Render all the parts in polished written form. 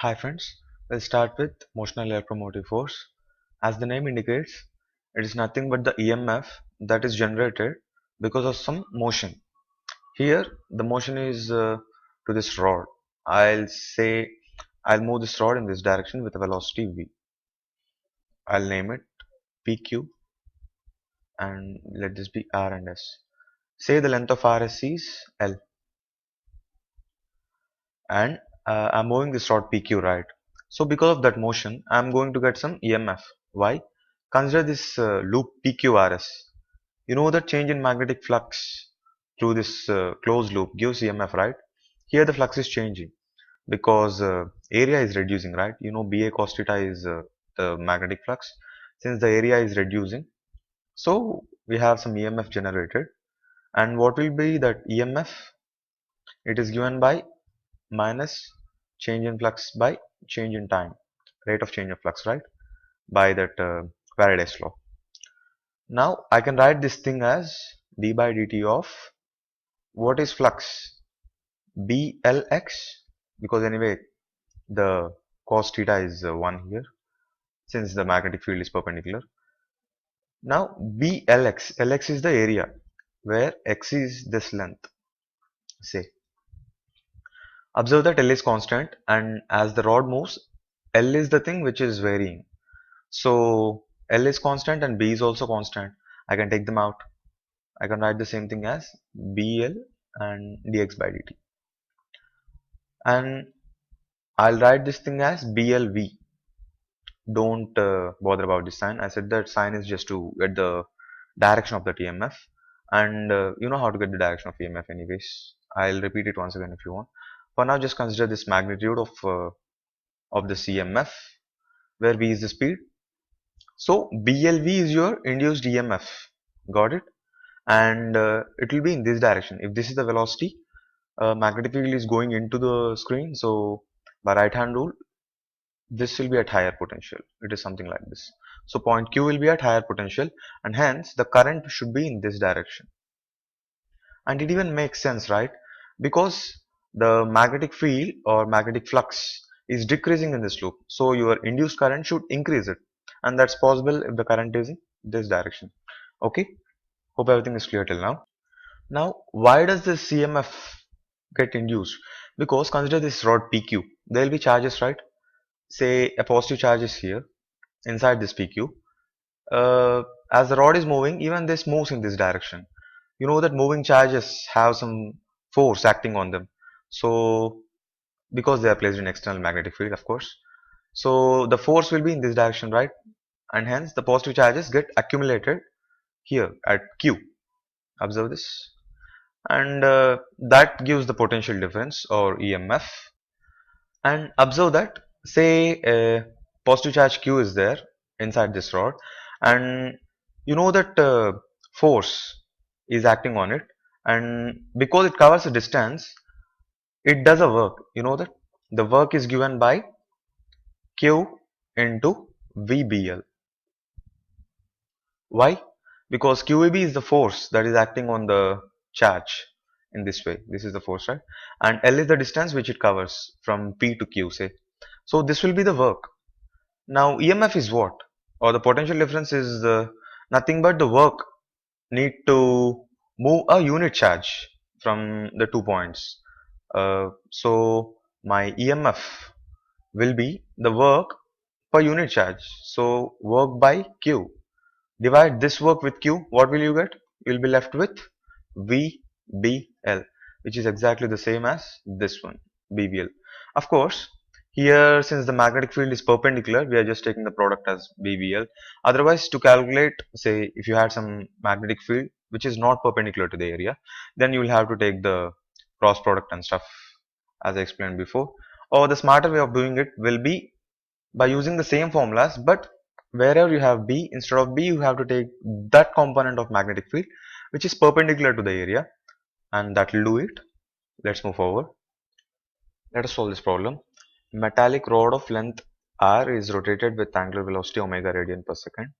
Hi friends, we'll start with motional electromotive force. As the name indicates, it is nothing but the EMF that is generated because of some motion. Here, the motion is to this rod. I'll move this rod in this direction with a velocity v. I'll name it PQ and let this be R and S. Say the length of RS is L and I'm moving this rod PQ, right? So because of that motion, I'm going to get some EMF. Why? Consider this loop PQRS. You know that change in magnetic flux through this closed loop gives EMF, right? Here the flux is changing because area is reducing, right? You know BA cos theta is the magnetic flux. Since the area is reducing, so we have some EMF generated. And what will be that EMF? It is given by minus change in flux by change in time, rate of change of flux, right? By that Faraday's law. Now I can write this thing as d by dt of what is flux? Blx, because anyway the cos theta is 1 here since the magnetic field is perpendicular. Now Blx, Lx is the area where x is this length, say. Observe that L is constant and as the rod moves, L is the thing which is varying. So L is constant and B is also constant. I can take them out. I can write the same thing as BL and dx by dt. And I'll write this thing as BLV. Don't bother about this sign. I said that sign is just to get the direction of the TMF. And you know how to get the direction of EMF anyways. I'll repeat it once again if you want. For now, just consider this magnitude of the CMF, where V is the speed. So BLV is your induced EMF. Got it? And it will be in this direction. If this is the velocity, magnetic field is going into the screen. So by right hand rule, this will be at higher potential. It is something like this. So point Q will be at higher potential and hence the current should be in this direction. And it even makes sense, right? Because the magnetic field or magnetic flux is decreasing in this loop. So your induced current should increase it. And that's possible if the current is in this direction. Okay. Hope everything is clear till now. Now, why does this CMF get induced? Because consider this rod PQ. There will be charges, right? Say a positive charge is here inside this PQ. As the rod is moving, even this moves in this direction. You know that moving charges have some force acting on them. So, because they are placed in external magnetic field, of course. So, the force will be in this direction, right? And hence, the positive charges get accumulated here at Q. Observe this. And that gives the potential difference or EMF. And observe that, say a positive charge Q is there inside this rod, and you know that force is acting on it, and because it covers a distance, it does a work. You know that the work is given by Q into VBL. Why? Because QAB is the force that is acting on the charge in this way. This is the force, right? And L is the distance which it covers from P to Q, say. So this will be the work. Now EMF is what? Or the potential difference is nothing but the work need to move a unit charge from the 2 points. So my EMF will be the work per unit charge. So work by Q. Divide this work with Q. What will you get? You will be left with VBL, which is exactly the same as this one, BBL. Of course, here since the magnetic field is perpendicular, we are just taking the product as BBL. Otherwise, to calculate, say if you had some magnetic field which is not perpendicular to the area, then you will have to take the cross product and stuff as I explained before. Or the smarter way of doing it will be by using the same formulas, but wherever you have B, instead of B, you have to take that component of magnetic field which is perpendicular to the area, and that will do it. Let's move forward. Let us solve this problem. Metallic rod of length r is rotated with angular velocity omega radian per second,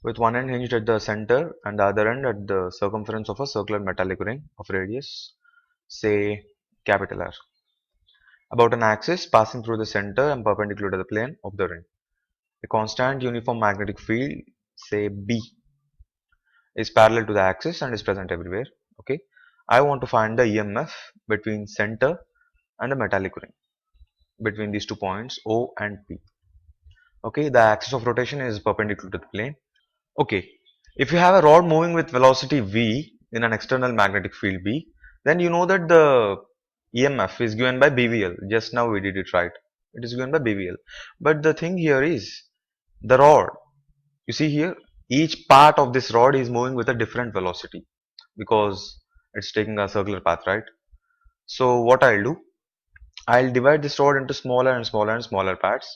with one end hinged at the center and the other end at the circumference of a circular metallic ring of radius, say capital R. about an axis passing through the center and perpendicular to the plane of the ring. A constant uniform magnetic field, say B, is parallel to the axis and is present everywhere. Okay, I want to find the EMF between center and the metallic ring, between these 2 points O and P. Okay, the axis of rotation is perpendicular to the plane. Okay, if you have a rod moving with velocity v in an external magnetic field B, then you know that the EMF is given by BVL. Just now we did it right. It is given by BVL. But the thing here is the rod. You see here, each part of this rod is moving with a different velocity because it's taking a circular path, right? So what I'll do, I'll divide this rod into smaller and smaller and smaller parts.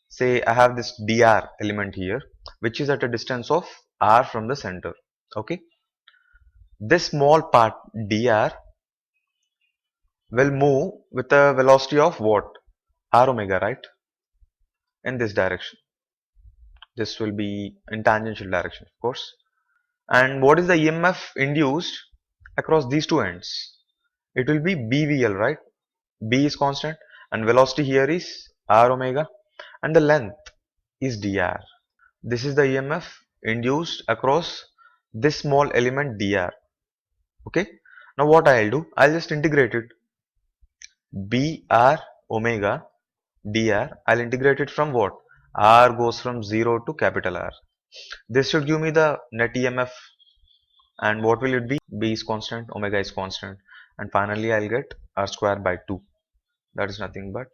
Say I have this dr element here, which is at a distance of r from the center. Okay, this small part dr will move with a velocity of what? R omega, right? In this direction. This will be in tangential direction, of course. And what is the EMF induced across these two ends? It will be BVL, right? B is constant and velocity here is R omega and the length is dr. This is the EMF induced across this small element dr. Okay. Now what I'll do? I'll just integrate it. Br omega dr. I'll integrate it from what? R goes from 0 to capital R. This should give me the net EMF. And what will it be? B is constant, omega is constant. And finally I'll get R square by 2. That is nothing but,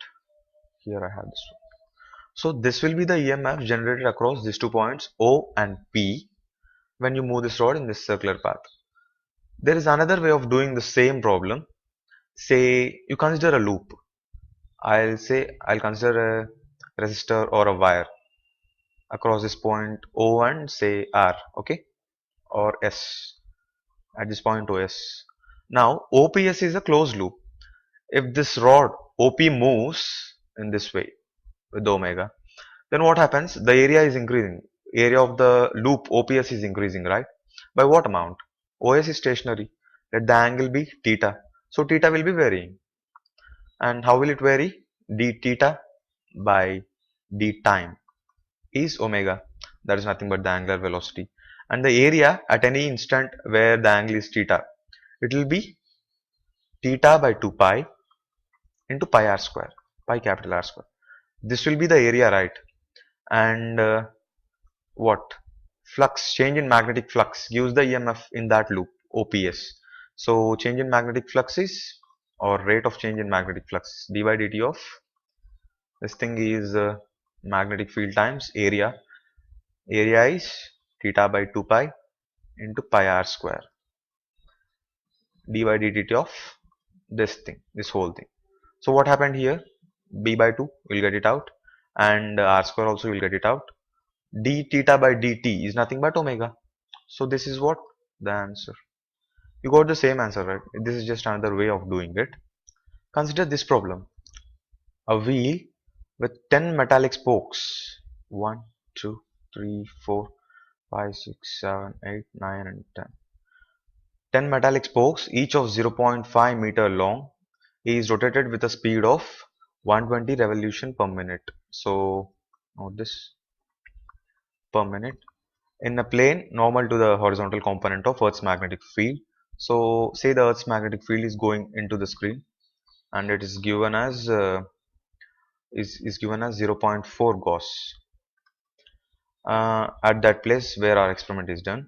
here I have this one. So this will be the EMF generated across these 2 points O and P when you move this rod in this circular path. There is another way of doing the same problem. Say you consider a loop. I'll consider a resistor or a wire across this point O and say R, okay, or S at this point OS. Now OPS is a closed loop. If this rod OP moves in this way with omega, then what happens? The area is increasing. Area of the loop OPS is increasing, right? By what amount? OS is stationary. Let the angle be theta. So theta will be varying. And how will it vary? D theta by d time is omega. That is nothing but the angular velocity. And the area at any instant where the angle is theta, it will be theta by 2 pi into pi r square, pi capital R square. This will be the area, right? And what? Flux, change in magnetic flux gives the EMF in that loop, OPS. So change in magnetic flux is, or rate of change in magnetic flux, d by dt of, this thing is magnetic field times area. Area is theta by 2 pi into pi r square, d by dt of this thing, this whole thing. So what happened here? B by 2 will get it out and r square also will get it out. D theta by dt is nothing but omega. So this is what? The answer. You got the same answer, right? This is just another way of doing it. Consider this problem. A wheel with 10 metallic spokes. 1, 2, 3, 4, 5, 6, 7, 8, 9 and 10. 10 metallic spokes, each of 0.5 meter long, is rotated with a speed of 120 revolution per minute. So note this, per minute, in a plane normal to the horizontal component of Earth's magnetic field. So say the Earth's magnetic field is going into the screen and it is given as is given as 0.4 Gauss at that place where our experiment is done.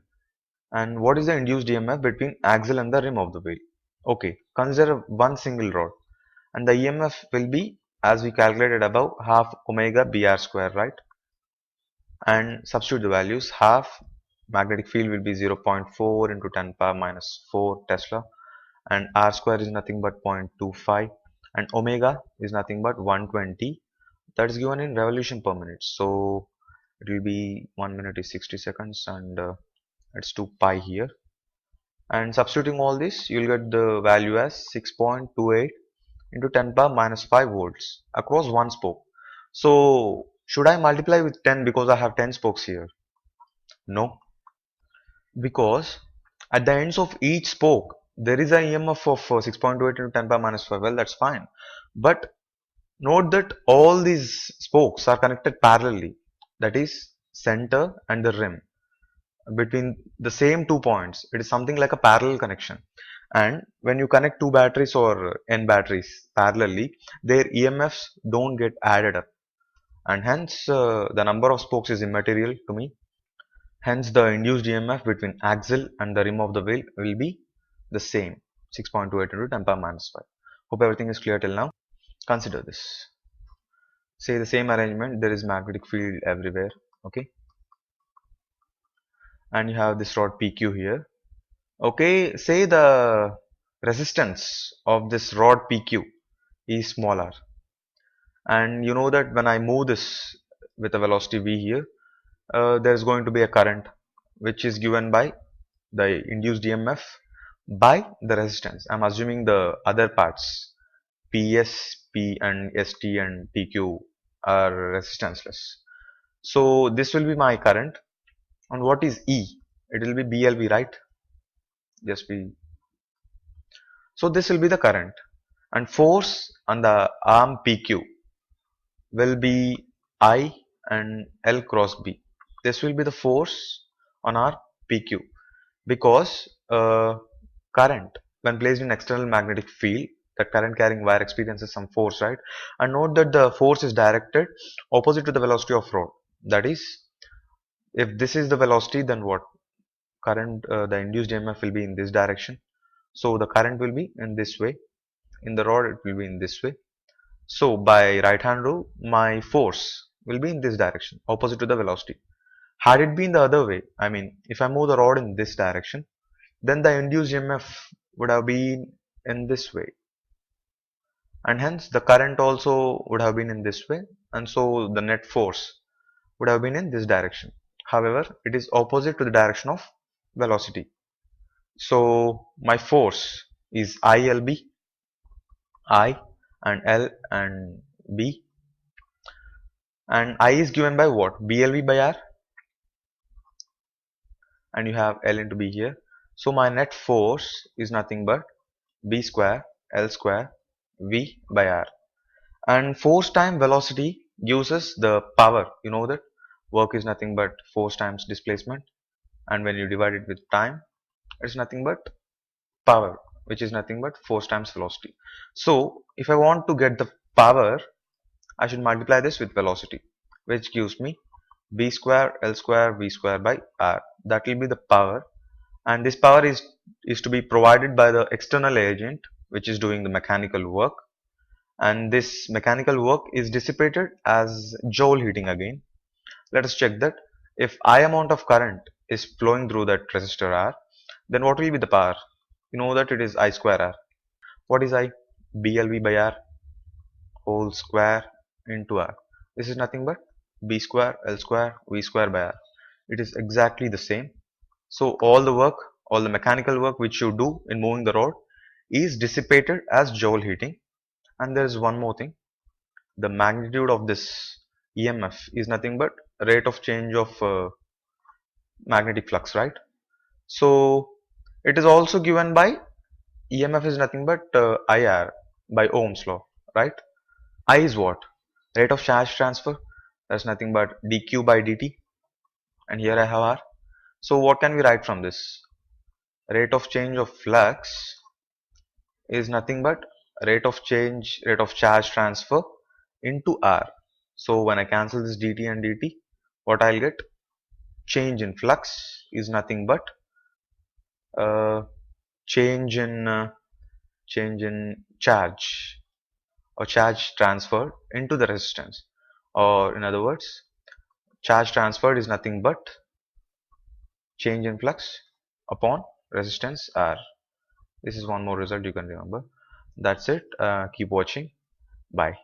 And what is the induced EMF between axle and the rim of the wheel? Okay, consider one single rod and the EMF will be, as we calculated above, half omega br square, right? And substitute the values. Half magnetic field will be 0.4 into 10 power minus 4 Tesla, and r square is nothing but 0.25 and omega is nothing but 120. That is given in revolution per minute. So it will be 1 minute is 60 seconds and it's 2 pi here. And substituting all this, you will get the value as 6.28 into 10 power minus 5 volts across one spoke. So should I multiply with 10 because I have 10 spokes here? No, because at the ends of each spoke there is an EMF of 6.28 into 10 power minus 5. Well, that's fine, but Note that all these spokes are connected parallelly, that is center and the rim between the same 2 points. It is something like a parallel connection. And when you connect two batteries or n batteries parallelly, their EMFs don't get added up, and hence the number of spokes is immaterial to me. Hence the induced EMF between axle and the rim of the wheel will be the same, 6.28 into 10 power minus 5. Hope everything is clear till now. Consider this. Say the same arrangement, there is magnetic field everywhere, okay? And you have this rod PQ here. Okay, say the resistance of this rod PQ is smaller, and you know that when I move this with a velocity v here, there is going to be a current which is given by the induced EMF by the resistance. I'm assuming the other parts PS, P and ST and PQ are resistanceless. So this will be my current. And what is E? It will be BLV, right? Just be. So this will be the current. And force on the arm PQ will be I and L cross B. This will be the force on our PQ because current when placed in external magnetic field, the current carrying wire experiences some force, right? And note that the force is directed opposite to the velocity of rod. That is, if this is the velocity, then what? Current, the induced EMF will be in this direction. So the current will be in this way. In the rod, it will be in this way. So by right hand rule, my force will be in this direction, opposite to the velocity. Had it been the other way, I mean, if I move the rod in this direction, then the induced EMF would have been in this way, and hence the current also would have been in this way, and so the net force would have been in this direction. However, it is opposite to the direction of velocity. So my force is ILB, I and L and B, and I is given by what? BLV by R, and you have L into B here. So my net force is nothing but B square L square V by R. And force time velocity gives us the power. You know that work is nothing but force times displacement, and when you divide it with time, it's nothing but power, which is nothing but force times velocity. So if I want to get the power, I should multiply this with velocity, which gives me B square L square V square by R. That will be the power, and this power is to be provided by the external agent which is doing the mechanical work, and this mechanical work is dissipated as Joule heating again. Let us check that if I amount of current is flowing through that resistor R, then what will be the power? You know that it is I square R. What is I? BLV by R whole square into R. This is nothing but B square L square V square by R. It is exactly the same. So all the work, all the mechanical work which you do in moving the rod is dissipated as Joule heating. And there is one more thing. The magnitude of this EMF is nothing but rate of change of magnetic flux, right? So it is also given by EMF is nothing but IR by Ohm's law, right? I is what? Rate of charge transfer. That's nothing but dq by dt. And here I have R. So what can we write from this? Rate of change of flux is nothing but rate of charge transfer into R. So when I cancel this dt and dt, what I'll get? Change in flux is nothing but uh, change in charge or charge transferred into the resistance, or in other words, charge transferred is nothing but change in flux upon resistance R. This is one more result you can remember. That's it. Keep watching. Bye.